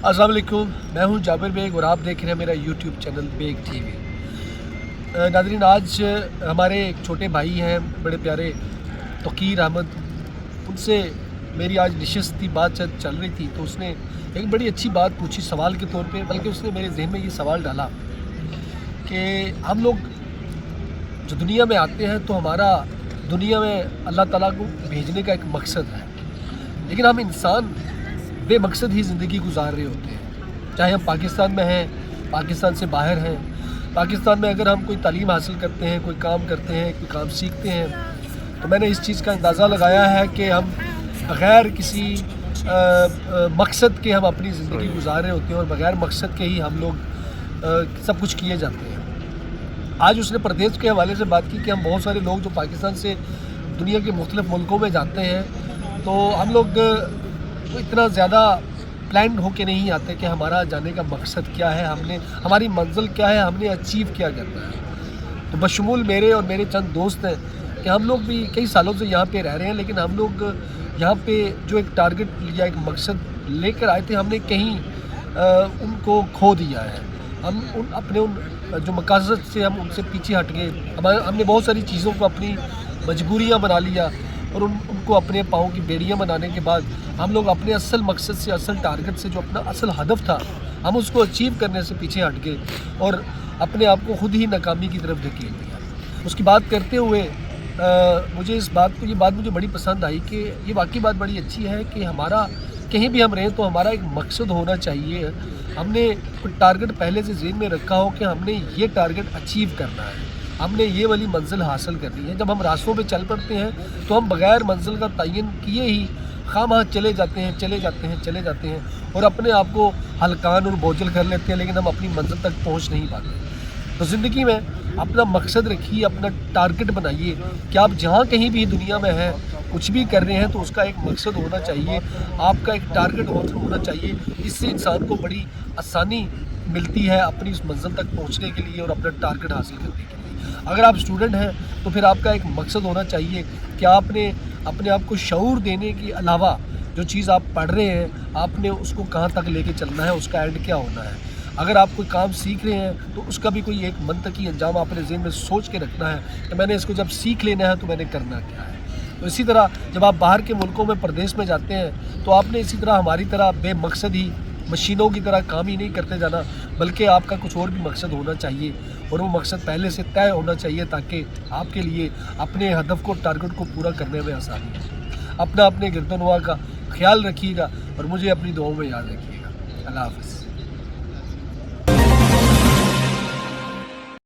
अस्सलाम वालेकुम, मैं हूं जाबिर बेग और आप देख रहे हैं मेरा यूट्यूब चैनल बेग टीवी। नाज़रीन, आज हमारे एक छोटे भाई हैं बड़े प्यारे तौक़ीर अहमद, उनसे मेरी आज नशिस्त थी, बात चल रही थी, तो उसने एक बड़ी अच्छी बात पूछी सवाल के तौर पे, बल्कि उसने मेरे ज़हन में ये सवाल डाला कि हम लोग जो दुनिया में आते हैं तो हमारा दुनिया में अल्लाह ताला को भेजने का एक मकसद है, लेकिन हम इंसान बेमकसद ही ज़िंदगी गुजार रहे होते हैं। चाहे हम पाकिस्तान में हैं, पाकिस्तान से बाहर हैं, पाकिस्तान में अगर हम कोई तालीम हासिल करते हैं, कोई काम करते हैं, कोई काम सीखते हैं, तो मैंने इस चीज़ का अंदाज़ा लगाया है कि हम बग़ैर किसी मकसद के हम अपनी ज़िंदगी गुजार रहे होते हैं और बग़ैर मकसद के ही हम लोग सब कुछ किए जाते हैं। आज उसने परदेश के हवाले से बात की कि हम बहुत सारे लोग जो पाकिस्तान से दुनिया के मुख्तलिफ़ मुल्कों में जाते हैं, तो हम लोग तो इतना ज़्यादा प्लान होके नहीं आते कि हमारा जाने का मकसद क्या है, हमारी मंजिल क्या है, हमने अचीव क्या करना है। तो बशमूल मेरे और मेरे चंद दोस्त हैं कि हम लोग भी कई सालों से यहाँ पे रह रहे हैं, लेकिन हम लोग यहाँ पे जो एक टारगेट या एक मकसद लेकर आए थे, हमने कहीं उनको खो दिया है। हम उन जो मकासद से हम उनसे पीछे हट गए। हमने बहुत सारी चीज़ों को अपनी मजबूरियाँ बना लिया और उनको अपने पाँव की बेड़ियाँ बनाने के बाद हम लोग अपने असल मकसद से, असल टारगेट से, जो अपना असल हदफ था, हम उसको अचीव करने से पीछे हट गए और अपने आप को खुद ही नाकामी की तरफ धकेल दिया। उसकी बात करते हुए मुझे ये बात मुझे बड़ी पसंद आई कि ये वाकई बात बड़ी अच्छी है कि हमारा कहीं भी हम रहें तो हमारा एक मकसद होना चाहिए। हमने कोई टारगेट पहले से ज़हन में रखा हो कि हमने ये टारगेट अचीव करना है, हमने ये वाली मंजिल हासिल करनी है। जब हम रास्तों पे चल पड़ते हैं तो हम बग़ैर मंजिल का तयन किए ही खामखा चले जाते हैं और अपने आप को हलकान और बोझल कर लेते हैं, लेकिन हम अपनी मंजिल तक पहुंच नहीं पाते। तो ज़िंदगी में अपना मकसद रखिए, अपना टारगेट बनाइए कि आप जहाँ कहीं भी दुनिया में हैं, कुछ भी कर रहे हैं तो उसका एक मकसद होना चाहिए, आपका एक टारगेट होना चाहिए। इससे इंसान को बड़ी आसानी मिलती है अपनी उस मंजिल तक पहुँचने के लिए और अपना टारगेट हासिल करने के लिए। अगर आप स्टूडेंट हैं तो फिर आपका एक मकसद होना चाहिए कि आपने अपने आप को शऊर देने के अलावा जो चीज़ आप पढ़ रहे हैं, आपने उसको कहाँ तक लेके चलना है, उसका एंड क्या होना है। अगर आप कोई काम सीख रहे हैं तो उसका भी कोई एक मंतकी अंजाम अपने ज़हन में सोच के रखना है कि मैंने इसको जब सीख लेना है तो मैंने करना क्या है। तो इसी तरह जब आप बाहर के मुल्कों में परदेश में जाते हैं तो आपने इसी तरह हमारी तरह बेमकसद ही मशीनों की तरह काम ही नहीं करते जाना, बल्कि आपका कुछ और भी मकसद होना चाहिए और वो मकसद पहले से तय होना चाहिए ताकि आपके लिए अपने हदफ को, टारगेट को पूरा करने में आसानी हो। अपने गिरदोनवा का ख्याल रखिएगा और मुझे अपनी दुआओं में याद रखिएगा। अल्लाह हाफ़िज़।